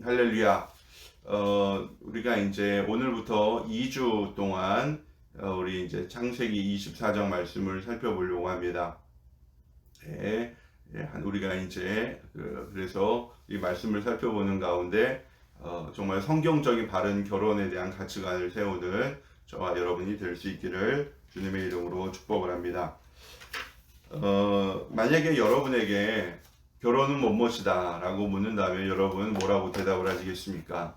할렐루야. 우리가 이제 오늘부터 2주 동안 우리 이제 창세기 24장 말씀을 살펴보려고 합니다. 네, 우리가 이제 그래서 이 말씀을 살펴보는 가운데 정말 성경적인 바른 결혼에 대한 가치관을 세우는 저와 여러분이 될 수 있기를 주님의 이름으로 축복을 합니다. 만약에 여러분에게 결혼은 무엇이다 라고 묻는다면 여러분 뭐라고 대답을 하시겠습니까?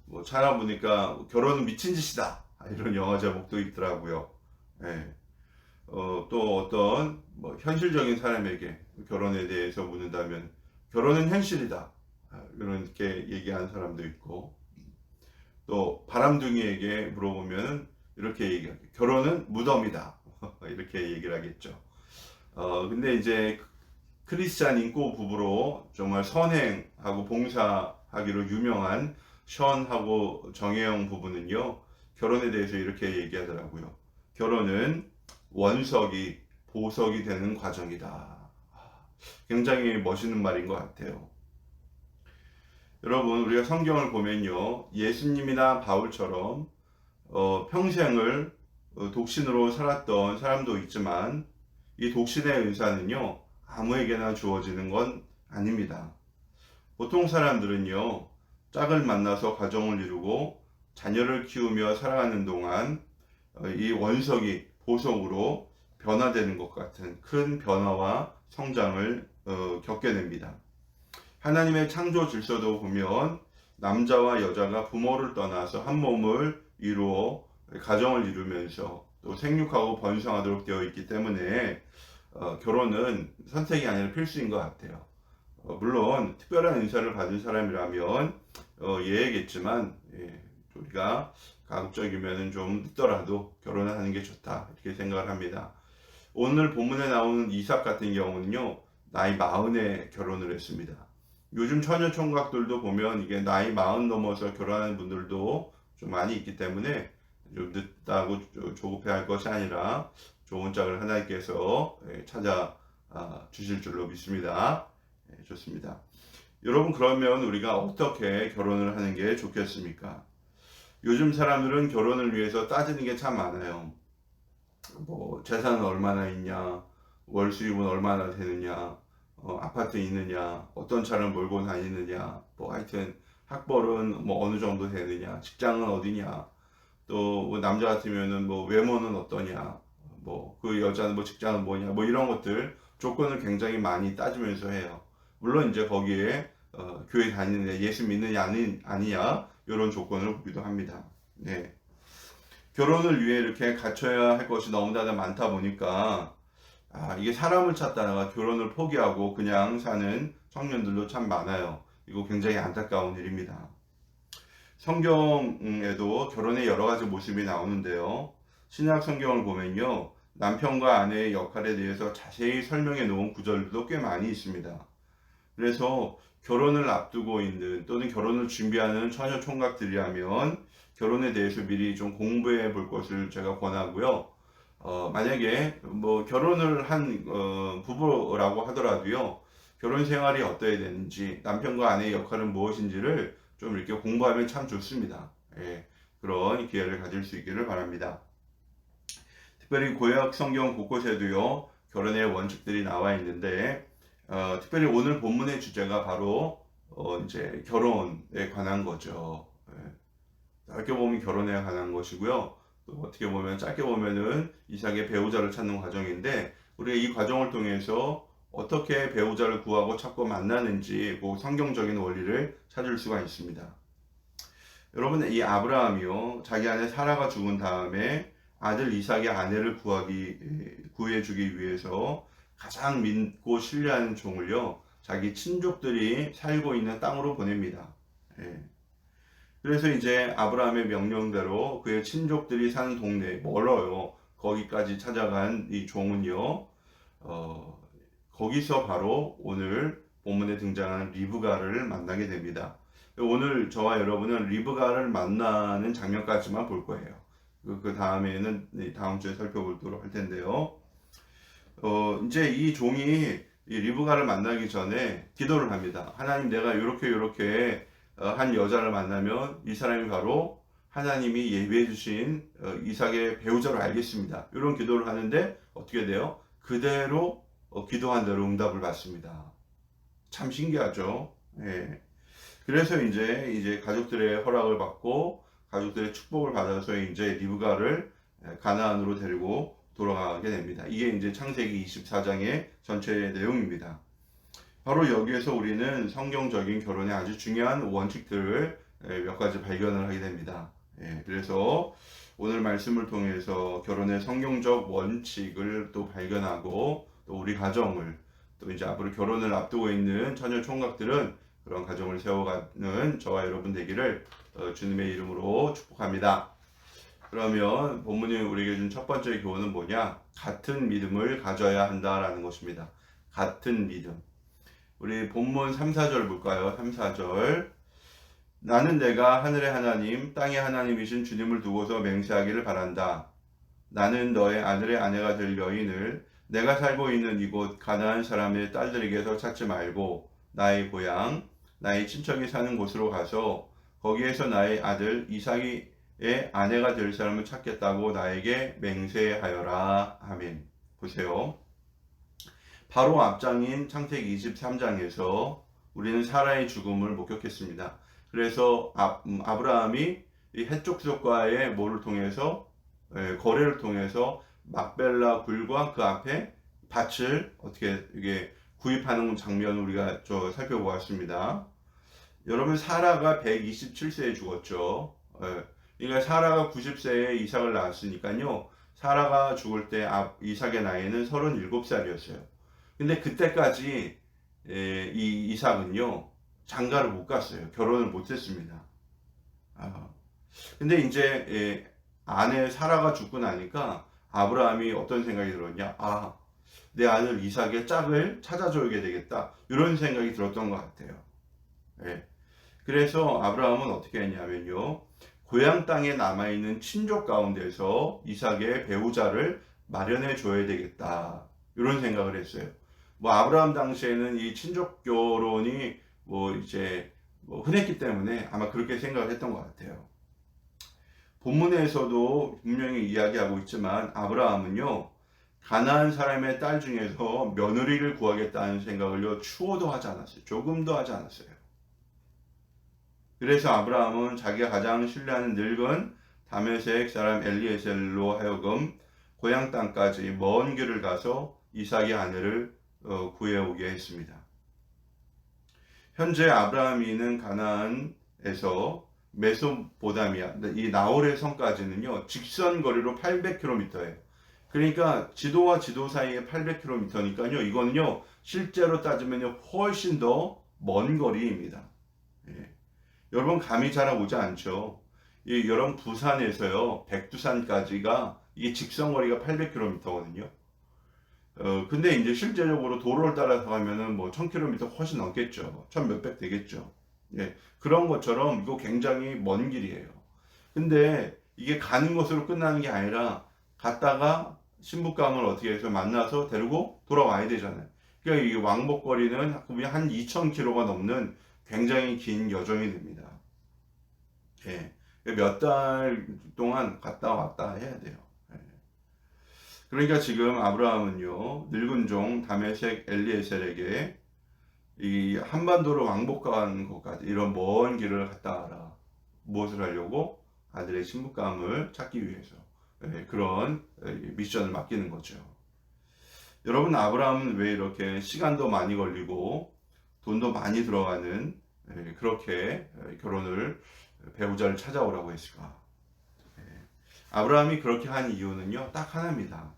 뭐 찾아보니까 결혼은 미친 짓이다 이런 영화 제목도 있더라고요. 예. 또 어떤 뭐 현실적인 사람에게 결혼에 대해서 묻는다면 결혼은 현실이다 이렇게 얘기하는 사람도 있고, 또 바람둥이에게 물어보면 이렇게 얘기하죠. 결혼은 무덤이다 이렇게 얘기를 하겠죠. 근데 이제 크리스찬 인고 부부로 정말 선행하고 봉사하기로 유명한 션하고 정혜영 부부는요, 결혼에 대해서 이렇게 얘기하더라고요. 결혼은 원석이 보석이 되는 과정이다. 굉장히 멋있는 말인 것 같아요. 여러분, 우리가 성경을 보면요, 예수님이나 바울처럼 평생을 독신으로 살았던 사람도 있지만 이 독신의 은사는요, 아무에게나 주어지는 건 아닙니다. 보통 사람들은요, 짝을 만나서 가정을 이루고 자녀를 키우며 살아가는 동안 이 원석이 보석으로 변화되는 것 같은 큰 변화와 성장을 겪게 됩니다. 하나님의 창조 질서도 보면 남자와 여자가 부모를 떠나서 한 몸을 이루어 가정을 이루면서 또 생육하고 번성하도록 되어 있기 때문에 결혼은 선택이 아니라 필수인 것 같아요. 물론 특별한 은사를 받은 사람이라면 예외겠지만, 우리가 가급적이면 좀 늦더라도 결혼을 하는 게 좋다 이렇게 생각을 합니다. 오늘 본문에 나오는 이삭 같은 경우는요, 나이 40에 결혼을 했습니다. 요즘 처녀 총각들도 보면 이게 나이 40 넘어서 결혼하는 분들도 좀 많이 있기 때문에 좀 늦다고 조급해할 것이 아니라 좋은 짝을 하나님께서 찾아 주실 줄로 믿습니다. 좋습니다. 여러분, 그러면 우리가 어떻게 결혼을 하는 게 좋겠습니까? 요즘 사람들은 결혼을 위해서 따지는 게 참 많아요. 뭐 재산은 얼마나 있냐, 월 수입은 얼마나 되느냐, 아파트 있느냐, 어떤 차를 몰고 다니느냐, 뭐 하여튼 학벌은 뭐 어느 정도 되느냐, 직장은 어디냐, 또뭐 남자 같으면은 뭐 외모는 어떠냐, 뭐 그 여자는 뭐 직장은 뭐냐, 뭐 이런 것들 조건을 굉장히 많이 따지면서 해요. 물론 이제 거기에 교회 다니느냐, 예수 믿느냐 아니냐 이런 조건을 보기도 합니다. 네. 결혼을 위해 이렇게 갖춰야 할 것이 너무나 많다 보니까 이게 사람을 찾다가 결혼을 포기하고 그냥 사는 청년들도 참 많아요. 이거 굉장히 안타까운 일입니다. 성경에도 결혼의 여러 가지 모습이 나오는데요. 신약 성경을 보면요, 남편과 아내의 역할에 대해서 자세히 설명해 놓은 구절도 꽤 많이 있습니다. 그래서 결혼을 앞두고 있는 또는 결혼을 준비하는 처녀 총각들이라면 결혼에 대해서 미리 좀 공부해 볼 것을 제가 권하고요. 만약에 뭐 결혼을 한 부부라고 하더라도요, 결혼 생활이 어떠해야 되는지, 남편과 아내의 역할은 무엇인지를 좀 이렇게 공부하면 참 좋습니다. 그런 기회를 가질 수 있기를 바랍니다. 특별히 구약 성경 곳곳에도요, 결혼의 원칙들이 나와 있는데, 특별히 오늘 본문의 주제가 바로 이제 결혼에 관한 거죠. 짧게 보면 결혼에 관한 것이고요. 또 어떻게 보면 짧게 보면은 이삭의 배우자를 찾는 과정인데, 우리가 이 과정을 통해서 어떻게 배우자를 구하고 찾고 만나는지 그 성경적인 원리를 찾을 수가 있습니다. 여러분, 이 아브라함이요, 자기 아내 사라가 죽은 다음에 아들 이삭의 아내를 구해주기 위해서 가장 믿고 신뢰하는 종을요, 자기 친족들이 살고 있는 땅으로 보냅니다. 그래서 이제 아브라함의 명령대로 그의 친족들이 사는 동네 멀어요. 거기까지 찾아간 이 종은요, 거기서 바로 오늘 본문에 등장하는 리브가를 만나게 됩니다. 오늘 저와 여러분은 리브가를 만나는 장면까지만 볼 거예요. 그 다음에는 다음 주에 살펴보도록 할 텐데요. 이제 이 종이 이 리브가를 만나기 전에 기도를 합니다. 하나님, 내가 이렇게 한 여자를 만나면 이 사람이 바로 하나님이 예비해 주신 이삭의 배우자로 알겠습니다. 이런 기도를 하는데 어떻게 돼요? 그대로 기도한 대로 응답을 받습니다. 참 신기하죠. 예. 그래서 이제 가족들의 허락을 받고 가족들의 축복을 받아서 이제 리브가를 가나안으로 데리고 돌아가게 됩니다. 이게 이제 창세기 24장의 전체 내용입니다. 바로 여기에서 우리는 성경적인 결혼의 아주 중요한 원칙들을 몇 가지 발견을 하게 됩니다. 그래서 오늘 말씀을 통해서 결혼의 성경적 원칙을 또 발견하고 또 우리 가정을 또 이제 앞으로 결혼을 앞두고 있는 처녀 총각들은 그런 가정을 세워가는 저와 여러분 되기를 주님의 이름으로 축복합니다. 그러면 본문이 우리에게 준 첫 번째 교훈은 뭐냐? 같은 믿음을 가져야 한다라는 것입니다. 같은 믿음. 우리 본문 3, 4절 볼까요? 3, 4절. 나는 내가 하늘의 하나님, 땅의 하나님이신 주님을 두고서 맹세하기를 바란다. 나는 너의 아들의 아내가 될 여인을 내가 살고 있는 이곳 가나안 사람의 딸들에게서 찾지 말고 나의 고향, 나의 친척이 사는 곳으로 가서 거기에서 나의 아들 이삭의 아내가 될 사람을 찾겠다고 나에게 맹세하여라. 아멘. 보세요. 바로 앞장인 창세기 23장에서 우리는 사라의 죽음을 목격했습니다. 그래서 아브라함이 이 해족족과의 뭐를 통해서 거래를 통해서 막벨라 굴과 그 앞에 밭을 어떻게 이게 구입하는 장면을 우리가 살펴보았습니다. 여러분, 사라가 127세에 죽었죠. 그러니까 사라가 90세에 이삭을 낳았으니까요. 사라가 죽을 때 이삭의 나이는 37살이었어요. 근데 그때까지 이 이삭은요, 장가를 못 갔어요. 결혼을 못 했습니다. 근데 이제 아내 사라가 죽고 나니까 아브라함이 어떤 생각이 들었냐? 내 아들 이삭의 짝을 찾아줘야 되겠다. 이런 생각이 들었던 것 같아요. 그래서 아브라함은 어떻게 했냐면요, 고향 땅에 남아있는 친족 가운데서 이삭의 배우자를 마련해 줘야 되겠다. 이런 생각을 했어요. 아브라함 당시에는 이 친족 결혼이 흔했기 때문에 아마 그렇게 생각을 했던 것 같아요. 본문에서도 분명히 이야기하고 있지만 아브라함은요, 가나안 사람의 딸 중에서 며느리를 구하겠다는 생각을요, 추호도 하지 않았어요. 조금도 하지 않았어요. 그래서 아브라함은 자기가 가장 신뢰하는 늙은 다메섹 사람 엘리에셀로 하여금 고향 땅까지 먼 길을 가서 이삭의 아내를 구해오게 했습니다. 현재 아브라함이 있는 가나안에서 메소포타미아, 이 나홀의 성까지는요, 직선 거리로 800km예요. 그러니까 지도와 지도 사이에 800km니까요, 이거는요, 실제로 따지면 훨씬 더 먼 거리입니다. 여러분, 감이 잘 오지 않죠? 여러분, 부산에서요, 백두산까지가 이게 직선 거리가 800km거든요. 근데 이제 실제적으로 도로를 따라서 가면은 1000km 훨씬 넘겠죠. 1000 몇백 되겠죠. 그런 것처럼 이거 굉장히 먼 길이에요. 근데 이게 가는 것으로 끝나는 게 아니라 갔다가 신부감을 어떻게 해서 만나서 데리고 돌아와야 되잖아요. 그러니까 이 왕복거리는 한 2000km가 넘는 굉장히 긴 여정이 됩니다. 몇 달 동안 갔다 왔다 해야 돼요. 그러니까 지금 아브라함은요, 늙은 종 다메섹 엘리에셀에게 이 한반도로 왕복한 것까지 이런 먼 길을 갔다 와라. 무엇을 하려고? 아들의 신부감을 찾기 위해서 그런 미션을 맡기는 거죠. 여러분, 아브라함은 왜 이렇게 시간도 많이 걸리고 돈도 많이 들어가는 그렇게 결혼을 배우자를 찾아오라고 했을까? 아브라함이 그렇게 한 이유는요, 딱 하나입니다.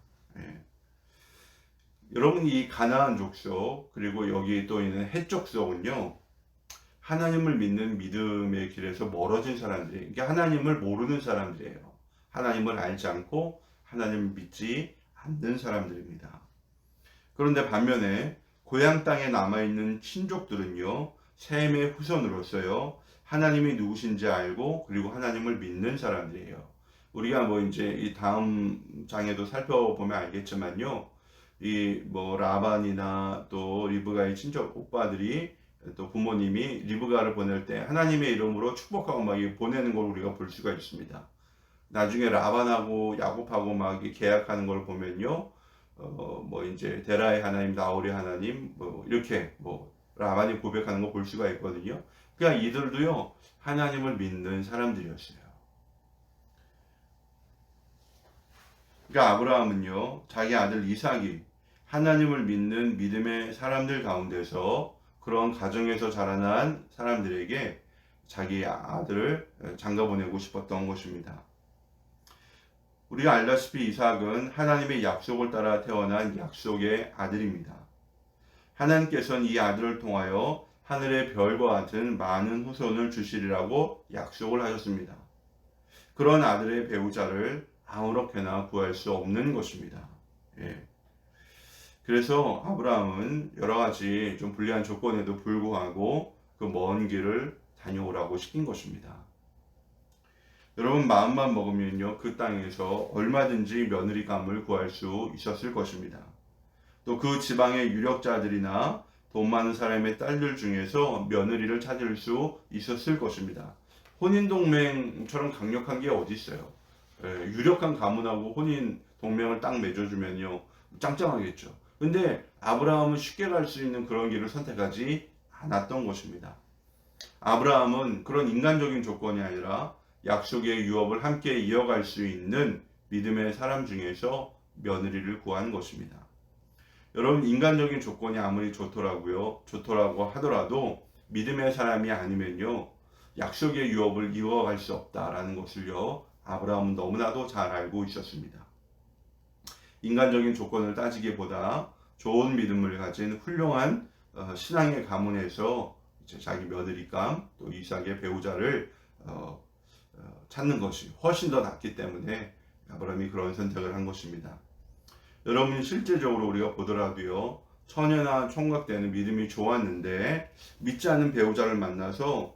여러분, 이 가나안 족속 그리고 여기 또 있는 헷 족속은요, 하나님을 믿는 믿음의 길에서 멀어진 사람들이에요. 이게 하나님을 모르는 사람들이에요. 하나님을 알지 않고 하나님을 믿지 않는 사람들입니다. 그런데 반면에 고향 땅에 남아있는 친족들은요, 셈의 후손으로서요, 하나님이 누구신지 알고 그리고 하나님을 믿는 사람들이에요. 우리가 이제 이 다음 장에도 살펴보면 알겠지만요, 이 뭐 라반이나 또 리브가의 친척 오빠들이 또 부모님이 리브가를 보낼 때 하나님의 이름으로 축복하고 막 보내는 걸 우리가 볼 수가 있습니다. 나중에 라반하고 야곱하고 막 계약하는 걸 보면요, 뭐 이제 데라의 하나님, 나홀의 하나님, 뭐 이렇게 뭐 라반이 고백하는 거 볼 수가 있거든요. 그러니까 이들도요 하나님을 믿는 사람들이었어요. 그러니까 아브라함은요 자기 아들 이삭이 하나님을 믿는 믿음의 사람들 가운데서 그런 가정에서 자라난 사람들에게 자기 아들을 장가 보내고 싶었던 것입니다. 우리가 알다시피 이삭은 하나님의 약속을 따라 태어난 약속의 아들입니다. 하나님께서는 이 아들을 통하여 하늘의 별과 같은 많은 후손을 주시리라고 약속을 하셨습니다. 그런 아들의 배우자를 아무렇게나 구할 수 없는 것입니다. 예. 그래서 아브라함은 여러 가지 좀 불리한 조건에도 불구하고 그 먼 길을 다녀오라고 시킨 것입니다. 여러분 마음만 먹으면요 그 땅에서 얼마든지 며느리감을 구할 수 있었을 것입니다. 또 그 지방의 유력자들이나 돈 많은 사람의 딸들 중에서 며느리를 찾을 수 있었을 것입니다. 혼인동맹처럼 강력한 게 어디 있어요? 유력한 가문하고 혼인동맹을 딱 맺어주면요 짱짱하겠죠. 근데 아브라함은 쉽게 갈 수 있는 그런 길을 선택하지 않았던 것입니다. 아브라함은 그런 인간적인 조건이 아니라 약속의 유업을 함께 이어갈 수 있는 믿음의 사람 중에서 며느리를 구한 것입니다. 여러분 인간적인 조건이 아무리 좋더라고 하더라도 믿음의 사람이 아니면요 약속의 유업을 이어갈 수 없다라는 것을요 아브라함은 너무나도 잘 알고 있었습니다. 인간적인 조건을 따지기보다 좋은 믿음을 가진 훌륭한 신앙의 가문에서 자기 며느리감 또 이삭의 배우자를 찾는 것이 훨씬 더 낫기 때문에 아브라함이 그런 선택을 한 것입니다. 여러분 실제적으로 우리가 보더라도요 처녀나 총각 때는 믿음이 좋았는데 믿지 않는 배우자를 만나서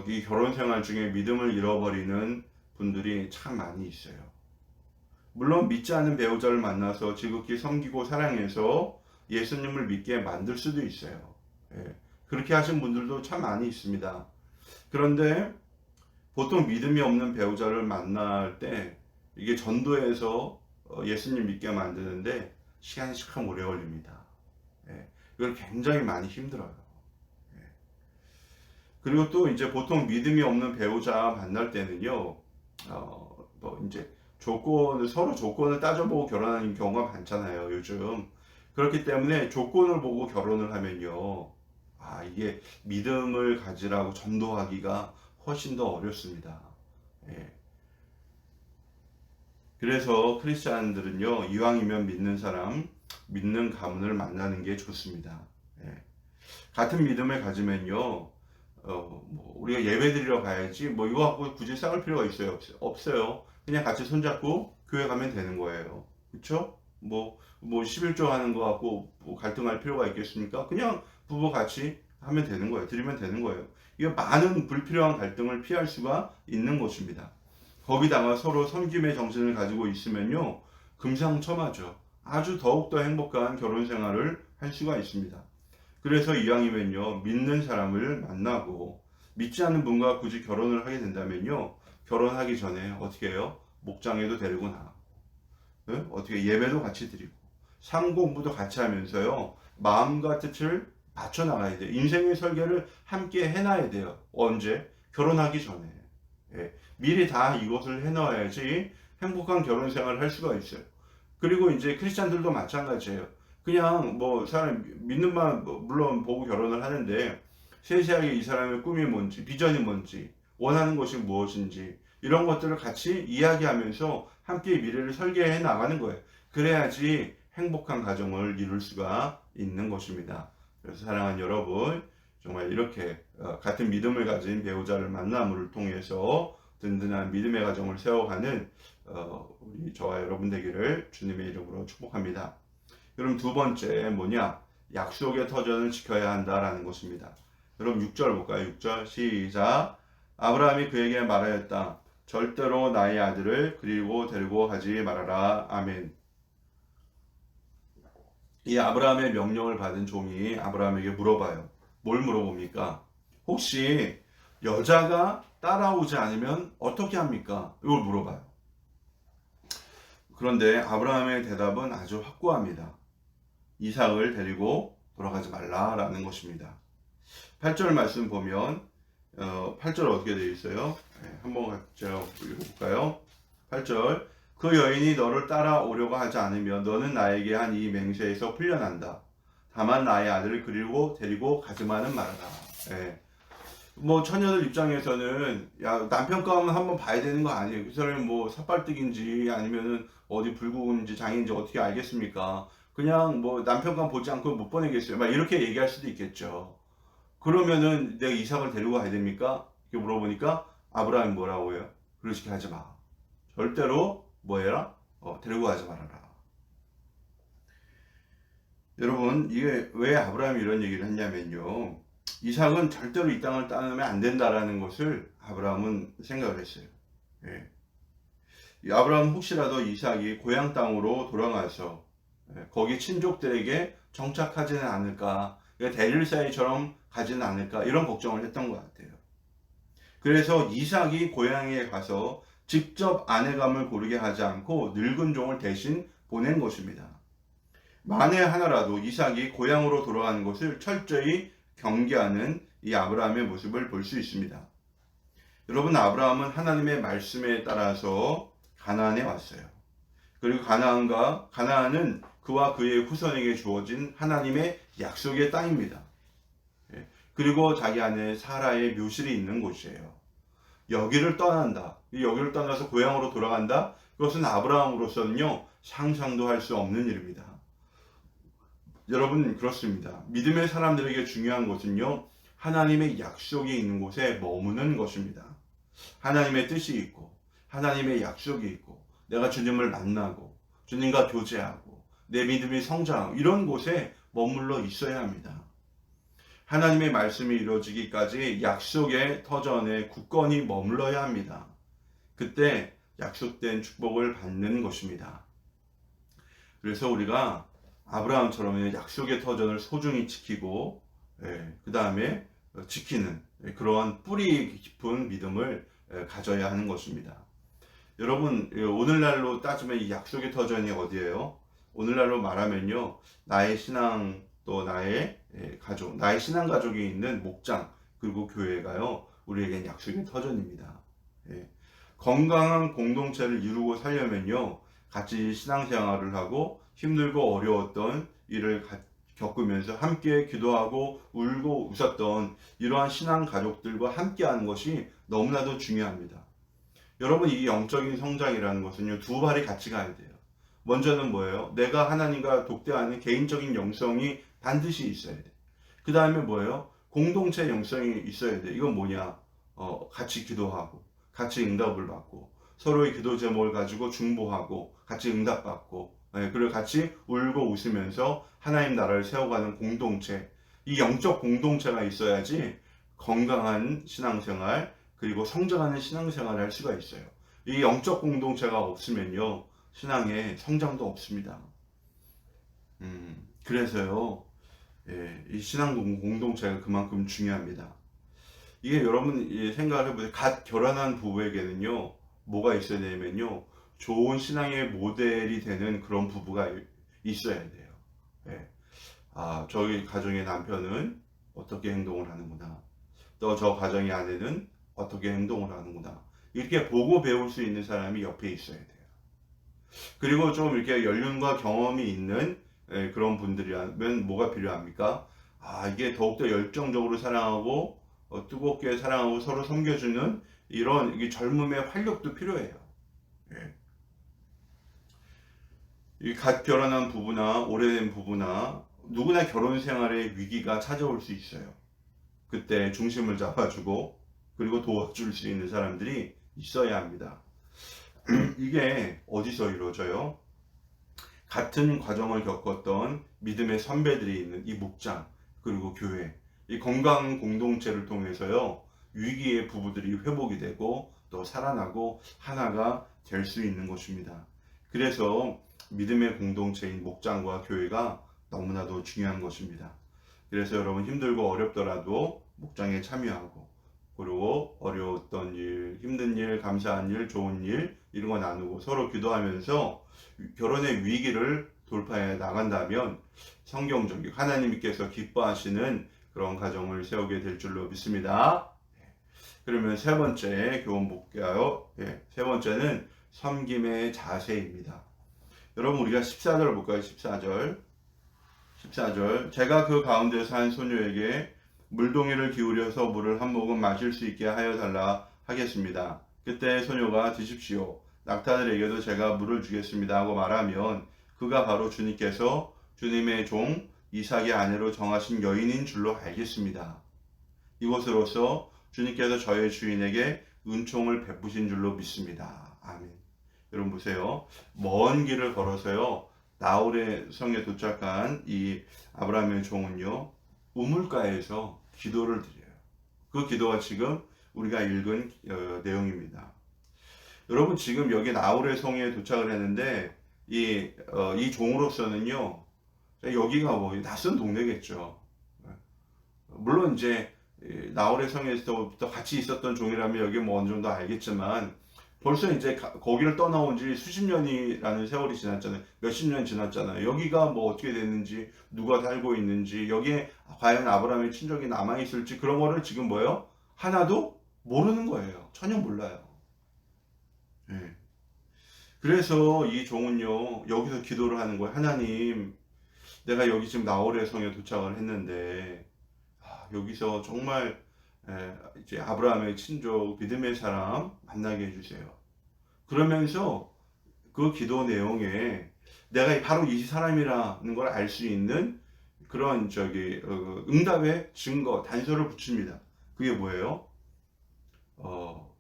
이 결혼 생활 중에 믿음을 잃어버리는 분들이 참 많이 있어요. 물론 믿지 않는 배우자를 만나서 지극히 섬기고 사랑해서 예수님을 믿게 만들 수도 있어요. 예, 그렇게 하신 분들도 참 많이 있습니다. 그런데 보통 믿음이 없는 배우자를 만날 때 이게 전도해서 예수님 믿게 만드는데 시간이 참 오래 걸립니다. 예, 이걸 굉장히 많이 힘들어요. 예. 그리고 또 이제 보통 믿음이 없는 배우자 만날 때는요, 뭐 이제 서로 조건을 따져보고 결혼하는 경우가 많잖아요, 요즘. 그렇기 때문에 조건을 보고 결혼을 하면요, 이게 믿음을 가지라고 전도하기가 훨씬 더 어렵습니다. 예. 그래서 크리스찬들은요 이왕이면 믿는 사람, 믿는 가문을 만나는 게 좋습니다. 예. 같은 믿음을 가지면요, 뭐 우리가 예배 드리러 가야지 뭐 이거 갖고 굳이 싸울 필요가 있어요? 없어요. 그냥 같이 손잡고 교회 가면 되는 거예요. 그렇죠? 뭐 11조 하는 거 갖고 뭐 갈등할 필요가 있겠습니까? 그냥 부부 같이 하면 되는 거예요. 드리면 되는 거예요. 이게 많은 불필요한 갈등을 피할 수가 있는 것입니다. 거기다가 서로 섬김의 정신을 가지고 있으면요 금상첨화죠. 아주 더욱더 행복한 결혼 생활을 할 수가 있습니다. 그래서 이왕이면요 믿는 사람을 만나고 믿지 않는 분과 굳이 결혼을 하게 된다면요 결혼하기 전에 어떻게 해요? 목장에도 데리고 나가고 어떻게 예배도 같이 드리고 삶 공부도 같이 하면서요 마음과 뜻을 맞춰 나가야 돼요. 인생의 설계를 함께 해놔야 돼요. 언제? 결혼하기 전에. 예. 미리 다 이것을 해놔야지 행복한 결혼 생활을 할 수가 있어요. 그리고 이제 크리스찬들도 마찬가지예요. 그냥 뭐 사람 믿는만 물론 보고 결혼을 하는데 세세하게 이 사람의 꿈이 뭔지 비전이 뭔지 원하는 것이 무엇인지 이런 것들을 같이 이야기하면서 함께 미래를 설계해 나가는 거예요. 그래야지 행복한 가정을 이룰 수가 있는 것입니다. 그래서 사랑하는 여러분 정말 이렇게 같은 믿음을 가진 배우자를 만남을 통해서 든든한 믿음의 가정을 세워가는 우리 저와 여러분 되기를 주님의 이름으로 축복합니다. 그럼 두 번째 뭐냐? 약속의 터전을 지켜야 한다라는 것입니다. 여러분 6절 볼까요? 6절 시작. 아브라함이 그에게 말하였다. 절대로 나의 아들을 그리고 데리고 가지 말아라. 아멘. 이 아브라함의 명령을 받은 종이 아브라함에게 물어봐요. 뭘 물어봅니까? 혹시 여자가 따라오지 않으면 어떻게 합니까? 이걸 물어봐요. 그런데 아브라함의 대답은 아주 확고합니다. 이삭을 데리고 돌아가지 말라라는 것입니다. 8절 말씀 보면 8절 어떻게 되어 있어요? 네, 한번 제가 읽어볼까요? 8절 그 여인이 너를 따라오려고 하지 않으면 너는 나에게 한 이 맹세에서 풀려난다. 다만 나의 아들을 그리고 데리고 가지만은 말아라. 예. 뭐 처녀들 입장에서는 야 남편감은 한번 봐야 되는 거 아니에요? 그 사람이 뭐 삿발뜨기인지 아니면은 어디 불구인지 장인지 어떻게 알겠습니까? 그냥 뭐 남편감 보지 않고 못 보내겠어요. 막 이렇게 얘기할 수도 있겠죠. 그러면은 내가 이삭을 데리고 가야 됩니까? 이렇게 물어보니까 아브라함이 뭐라고 해요? 그렇게 하지 마. 절대로 뭐 해라? 데리고 가지 말아라. 여러분 이게 왜 아브라함이 이런 얘기를 했냐면요. 이삭은 절대로 이 땅을 떠나면 안 된다라는 것을 아브라함은 생각을 했어요. 예. 이 아브라함은 혹시라도 이삭이 고향 땅으로 돌아가서 거기 친족들에게 정착하지는 않을까, 데릴 사이처럼 가지는 않을까 이런 걱정을 했던 것 같아요. 그래서 이삭이 고향에 가서 직접 아내감을 고르게 하지 않고 늙은 종을 대신 보낸 것입니다. 만에 하나라도 이삭이 고향으로 돌아가는 것을 철저히 경계하는 이 아브라함의 모습을 볼 수 있습니다. 여러분, 아브라함은 하나님의 말씀에 따라서 가나안에 왔어요. 그리고 가나안은 그와 그의 후손에게 주어진 하나님의 약속의 땅입니다. 그리고 자기 안에 사라의 묘실이 있는 곳이에요. 여기를 떠난다. 여기를 떠나서 고향으로 돌아간다. 그것은 아브라함으로서는요, 상상도 할 수 없는 일입니다. 여러분, 그렇습니다. 믿음의 사람들에게 중요한 것은요, 하나님의 약속이 있는 곳에 머무는 것입니다. 하나님의 뜻이 있고, 하나님의 약속이 있고, 내가 주님을 만나고, 주님과 교제하고, 내 믿음이 성장하고, 이런 곳에 머물러 있어야 합니다. 하나님의 말씀이 이루어지기까지 약속의 터전에 굳건히 머물러야 합니다. 그때 약속된 축복을 받는 것입니다. 그래서 우리가 아브라함처럼 약속의 터전을 소중히 지키고 그 다음에 지키는 그러한 뿌리 깊은 믿음을 가져야 하는 것입니다. 여러분, 오늘날로 따지면 이 약속의 터전이 어디예요? 오늘날로 말하면요, 나의 신앙 또 나의 가족, 나의 신앙 가족이 있는 목장 그리고 교회가요, 우리에겐 약속의 터전입니다. 건강한 공동체를 이루고 살려면요, 같이 신앙생활을 하고 힘들고 어려웠던 일을 겪으면서 함께 기도하고 울고 웃었던 이러한 신앙 가족들과 함께하는 것이 너무나도 중요합니다. 여러분, 이 영적인 성장이라는 것은요, 두 발이 같이 가야 돼요. 먼저는 뭐예요? 내가 하나님과 독대하는 개인적인 영성이 반드시 있어야 돼. 그 다음에 뭐예요? 공동체 영성이 있어야 돼. 이건 뭐냐? 같이 기도하고, 같이 응답을 받고, 서로의 기도 제목을 가지고 중보하고, 같이 응답받고, 그리고 같이 울고 웃으면서 하나님 나라를 세워가는 공동체. 이 영적 공동체가 있어야지 건강한 신앙생활, 그리고 성장하는 신앙생활을 할 수가 있어요. 이 영적 공동체가 없으면요, 신앙에 성장도 없습니다. 그래서요, 이 신앙 공동체가 그만큼 중요합니다. 이게 여러분 생각을 해보세요. 갓 결혼한 부부에게는요, 뭐가 있어야 되냐면요, 좋은 신앙의 모델이 되는 그런 부부가 있어야 돼요. 저희 가정의 남편은 어떻게 행동을 하는구나. 또 저 가정의 아내는 어떻게 행동을 하는구나. 이렇게 보고 배울 수 있는 사람이 옆에 있어야 돼요. 그리고 좀 이렇게 연륜과 경험이 있는 그런 분들이라면 뭐가 필요합니까? 이게 더욱더 열정적으로 사랑하고 뜨겁게 사랑하고 서로 섬겨주는 이런 젊음의 활력도 필요해요. 이 갓 결혼한 부부나 오래된 부부나 누구나 결혼 생활에 위기가 찾아올 수 있어요. 그때 중심을 잡아주고 그리고 도와줄 수 있는 사람들이 있어야 합니다. 이게 어디서 이루어져요? 같은 과정을 겪었던 믿음의 선배들이 있는 이 목장 그리고 교회, 이 건강한 공동체를 통해서요, 위기의 부부들이 회복이 되고 또 살아나고 하나가 될 수 있는 것입니다. 그래서 믿음의 공동체인 목장과 교회가 너무나도 중요한 것입니다. 그래서 여러분 힘들고 어렵더라도 목장에 참여하고, 그리고 어려웠던 일, 힘든 일, 감사한 일, 좋은 일 이런 거 나누고 서로 기도하면서 결혼의 위기를 돌파해 나간다면 성경적인 하나님께서 기뻐하시는 그런 가정을 세우게 될 줄로 믿습니다. 그러면 세 번째 교훈 볼게요. 세 번째는 섬김의 자세입니다. 여러분 우리가 14절 볼까요? 14절. 제가 그 가운데서 한 소녀에게 물동이를 기울여서 물을 한 모금 마실 수 있게 하여 달라 하겠습니다. 그때 소녀가 드십시오. 낙타들에게도 제가 물을 주겠습니다 하고 말하면 그가 바로 주님께서 주님의 종 이삭의 아내로 정하신 여인인 줄로 알겠습니다. 이것으로써 주님께서 저의 주인에게 은총을 베푸신 줄로 믿습니다. 아멘. 여러분 보세요. 먼 길을 걸어서요. 나홀의 성에 도착한 이 아브라함의 종은요. 우물가에서 기도를 드려요. 그 기도가 지금 우리가 읽은 내용입니다. 여러분 지금 여기 나홀의 성에 도착을 했는데 이 종으로서는요. 여기가 뭐 낯선 동네겠죠. 물론 이제 나홀의 성에서부터 같이 있었던 종이라면 여기 뭐 어느 정도 알겠지만 벌써 이제 거기를 떠나온 지 수십 년이라는 세월이 지났잖아요. 몇십 년 지났잖아요. 여기가 뭐 어떻게 됐는지, 누가 살고 있는지, 여기에 과연 아브라함의 친족이 남아있을지 그런 거를 지금 뭐예요? 하나도 모르는 거예요. 전혀 몰라요. 네. 그래서 이 종은요, 여기서 기도를 하는 거예요. 하나님, 내가 여기 지금 나홀의 성에 도착을 했는데, 여기서 정말 이제 아브라함의 친족, 믿음의 사람 만나게 해주세요. 그러면서 그 기도 내용에 내가 바로 이 사람이라는 걸 알 수 있는 그런 응답의 증거, 단서를 붙입니다. 그게 뭐예요?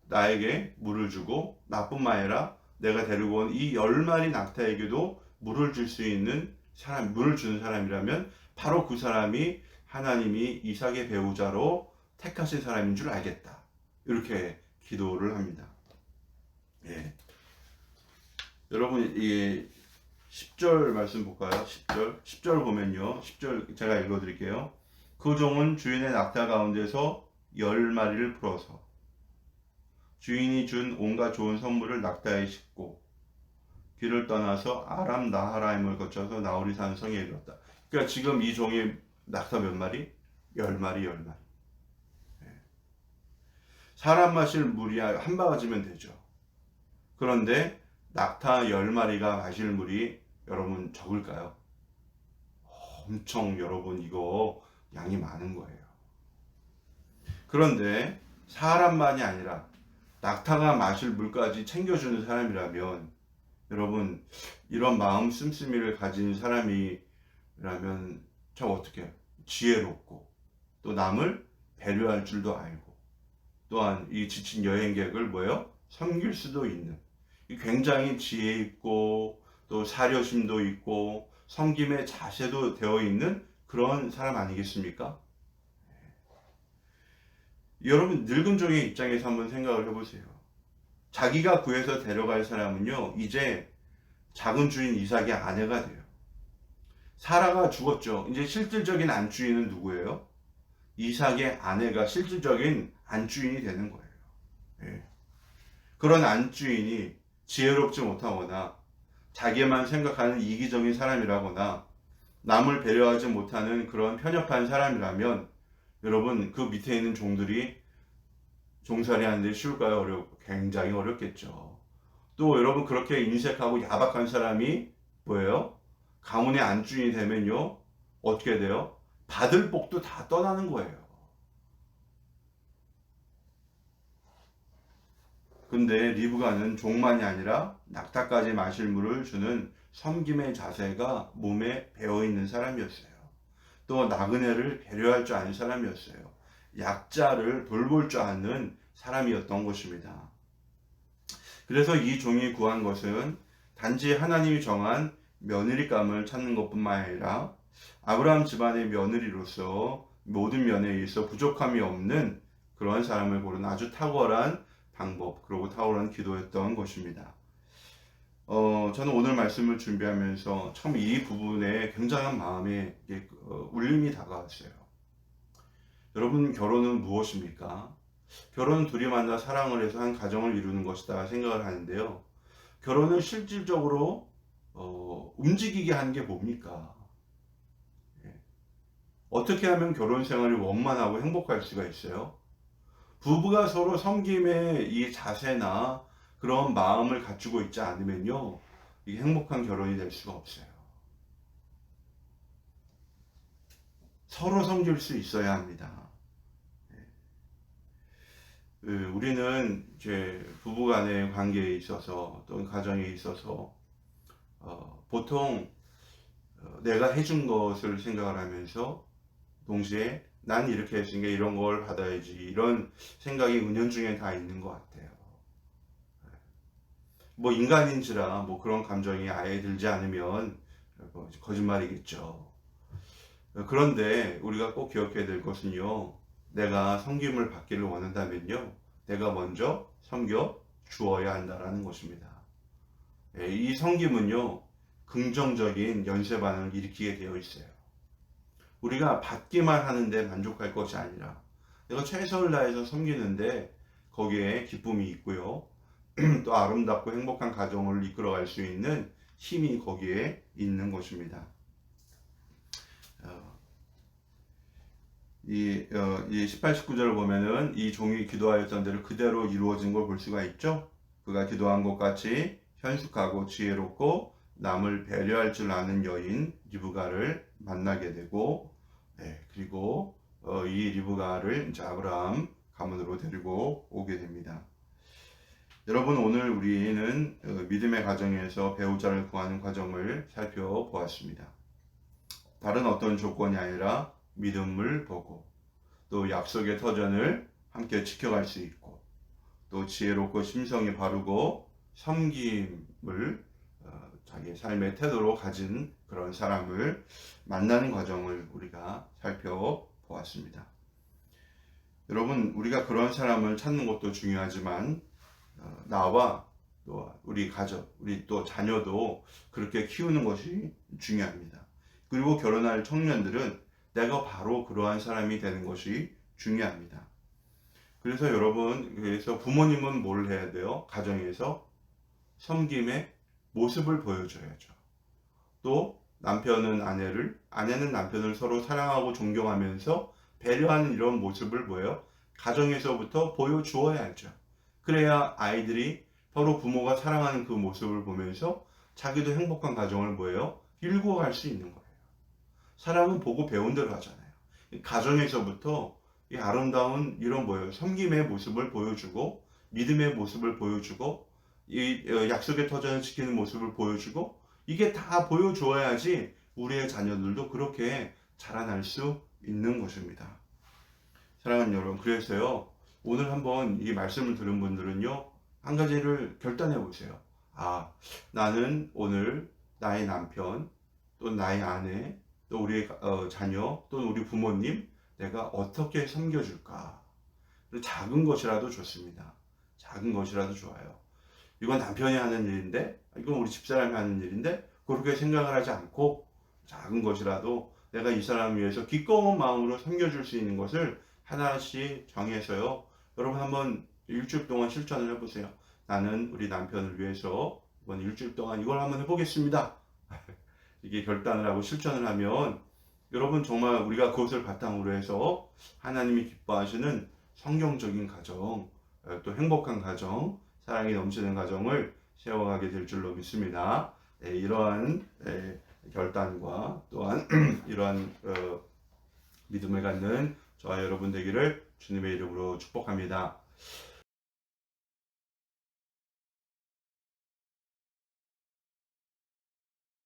나에게 물을 주고 나뿐만 아니라 내가 데리고 온 이 10마리 낙타에게도 물을 줄 수 있는 사람, 물을 주는 사람이라면 바로 그 사람이 하나님이 이삭의 배우자로 택하신 사람인 줄 알겠다. 이렇게 기도를 합니다. 예. 여러분 이 10절 말씀 볼까요? 10절 보면요. 10절 제가 읽어드릴게요. 그 종은 주인의 낙타 가운데서 10마리를 풀어서 주인이 준 온갖 좋은 선물을 낙타에 싣고 길을 떠나서 아람 나하라임을 거쳐서 나홀이 사는 성에 이르렀다. 그러니까 지금 이 종이 낙타 몇 마리? 10마리. 사람 마실 물이 한 바가지면 되죠. 그런데 낙타 10마리가 마실 물이 여러분 적을까요? 엄청 여러분 이거 양이 많은 거예요. 그런데 사람만이 아니라 낙타가 마실 물까지 챙겨주는 사람이라면 여러분 이런 마음 씀씀이를 가진 사람이라면 참 어떻게 지혜롭고 또 남을 배려할 줄도 알고 또한 이 지친 여행객을 섬길 수도 있는 굉장히 지혜 있고 또 사려심도 있고 섬김의 자세도 되어 있는 그런 사람 아니겠습니까? 여러분 늙은 종의 입장에서 한번 생각을 해보세요. 자기가 구해서 데려갈 사람은요 이제 작은 주인 이삭의 아내가 돼요. 사라가 죽었죠. 이제 실질적인 안주인은 누구예요? 이삭의 아내가 실질적인 안주인이 되는 거예요. 예. 그런 안주인이 지혜롭지 못하거나 자기만 생각하는 이기적인 사람이라거나 남을 배려하지 못하는 그런 편협한 사람이라면 여러분 그 밑에 있는 종들이 종살이 하는데 쉬울까요? 어렵고 굉장히 어렵겠죠. 또 여러분 그렇게 인색하고 야박한 사람이 뭐예요? 가문의 안주인이 되면요 어떻게 돼요? 받을 복도 다 떠나는 거예요. 근데 리브가는 종만이 아니라 낙타까지 마실 물을 주는 섬김의 자세가 몸에 배어있는 사람이었어요. 또 나그네를 배려할 줄 아는 사람이었어요. 약자를 돌볼 줄 아는 사람이었던 것입니다. 그래서 이 종이 구한 것은 단지 하나님이 정한 며느리감을 찾는 것뿐만 아니라 아브라함 집안의 며느리로서 모든 면에 있어 부족함이 없는 그런 사람을 고르는 아주 탁월한 방법 그리고 탁월한 기도였던 것입니다. 저는 오늘 말씀을 준비하면서 참 이 부분에 굉장한 마음에 울림이 다가왔어요. 여러분, 결혼은 무엇입니까? 결혼은 둘이 만나 사랑을 해서 한 가정을 이루는 것이다 생각을 하는데요. 결혼은 실질적으로 움직이게 하는 게 뭡니까? 예. 어떻게 하면 결혼 생활이 원만하고 행복할 수가 있어요? 부부가 서로 섬김의 이 자세나 그런 마음을 갖추고 있지 않으면요, 이게 행복한 결혼이 될 수가 없어요. 서로 섬길 수 있어야 합니다. 우리는 이제 부부간의 관계에 있어서 또는 가정에 있어서 보통 내가 해준 것을 생각을 하면서 동시에 난 이렇게 했으니까 이런 걸 받아야지, 이런 생각이 은연중에 다 있는 것 같아요. 뭐 인간인지라 뭐 그런 감정이 아예 들지 않으면 거짓말이겠죠. 그런데 우리가 꼭 기억해야 될 것은요, 내가 섬김을 받기를 원한다면요, 내가 먼저 섬겨 주어야 한다라는 것입니다. 이 섬김은요, 긍정적인 연쇄 반응을 일으키게 되어 있어요. 우리가 받기만 하는데 만족할 것이 아니라 내가 최선을 다해서 섬기는데 거기에 기쁨이 있고요, 또 아름답고 행복한 가정을 이끌어갈 수 있는 힘이 거기에 있는 것입니다. 이 18, 19절을 보면은 이 종이 기도하였던 대로 그대로 이루어진 걸 볼 수가 있죠. 그가 기도한 것 같이 현숙하고 지혜롭고 남을 배려할 줄 아는 여인 리브가를 만나게 되고, 그리고 이 리브가를 이제 아브라함 가문으로 데리고 오게 됩니다. 여러분, 오늘 우리는 믿음의 가정에서 배우자를 구하는 과정을 살펴보았습니다. 다른 어떤 조건이 아니라 믿음을 보고, 또 약속의 터전을 함께 지켜갈 수 있고, 또 지혜롭고 심성이 바르고 섬김을 자기의 삶의 태도로 가진 그런 사람을 만나는 과정을 우리가 살펴보았습니다. 여러분, 우리가 그런 사람을 찾는 것도 중요하지만 나와 또 우리 가족, 우리 또 자녀도 그렇게 키우는 것이 중요합니다. 그리고 결혼할 청년들은 내가 바로 그러한 사람이 되는 것이 중요합니다. 그래서 여러분, 그래서 부모님은 뭘 해야 돼요? 가정에서 섬김의 모습을 보여줘야죠. 또 남편은 아내를, 아내는 남편을 서로 사랑하고 존경하면서 배려하는 이런 모습을 뭐예요? 가정에서부터 보여주어야죠. 그래야 아이들이 서로 부모가 사랑하는 그 모습을 보면서 자기도 행복한 가정을 뭐예요? 일구어갈 수 있는 거예요. 사람은 보고 배운 대로 하잖아요. 가정에서부터 이 아름다운 이런 뭐예요? 섬김의 모습을 보여주고, 믿음의 모습을 보여주고, 이 약속의 터전을 지키는 모습을 보여주고, 이게 다 보여줘야지 우리의 자녀들도 그렇게 자라날 수 있는 것입니다. 사랑하는 여러분, 그래서요, 오늘 한번 이 말씀을 들은 분들은요, 한 가지를 결단해 보세요. 아, 나는 오늘 나의 남편, 또 나의 아내, 또 우리 자녀, 또 우리 부모님, 내가 어떻게 섬겨줄까? 작은 것이라도 좋습니다. 작은 것이라도 좋아요. 이건 남편이 하는 일인데, 이건 우리 집사람이 하는 일인데, 그렇게 생각을 하지 않고 작은 것이라도 내가 이 사람을 위해서 기꺼운 마음으로 섬겨줄 수 있는 것을 하나씩 정해서요, 여러분 한번 일주일 동안 실천을 해보세요. 나는 우리 남편을 위해서 이번 일주일 동안 이걸 한번 해보겠습니다. 이게 결단을 하고 실천을 하면 여러분, 정말 우리가 그것을 바탕으로 해서 하나님이 기뻐하시는 성경적인 가정, 또 행복한 가정, 사랑이 넘치는 가정을 세워가게 될 줄로 믿습니다. 이러한 결단과 또한 이러한 믿음을 갖는 저와 여러분 되기를 주님의 이름으로 축복합니다.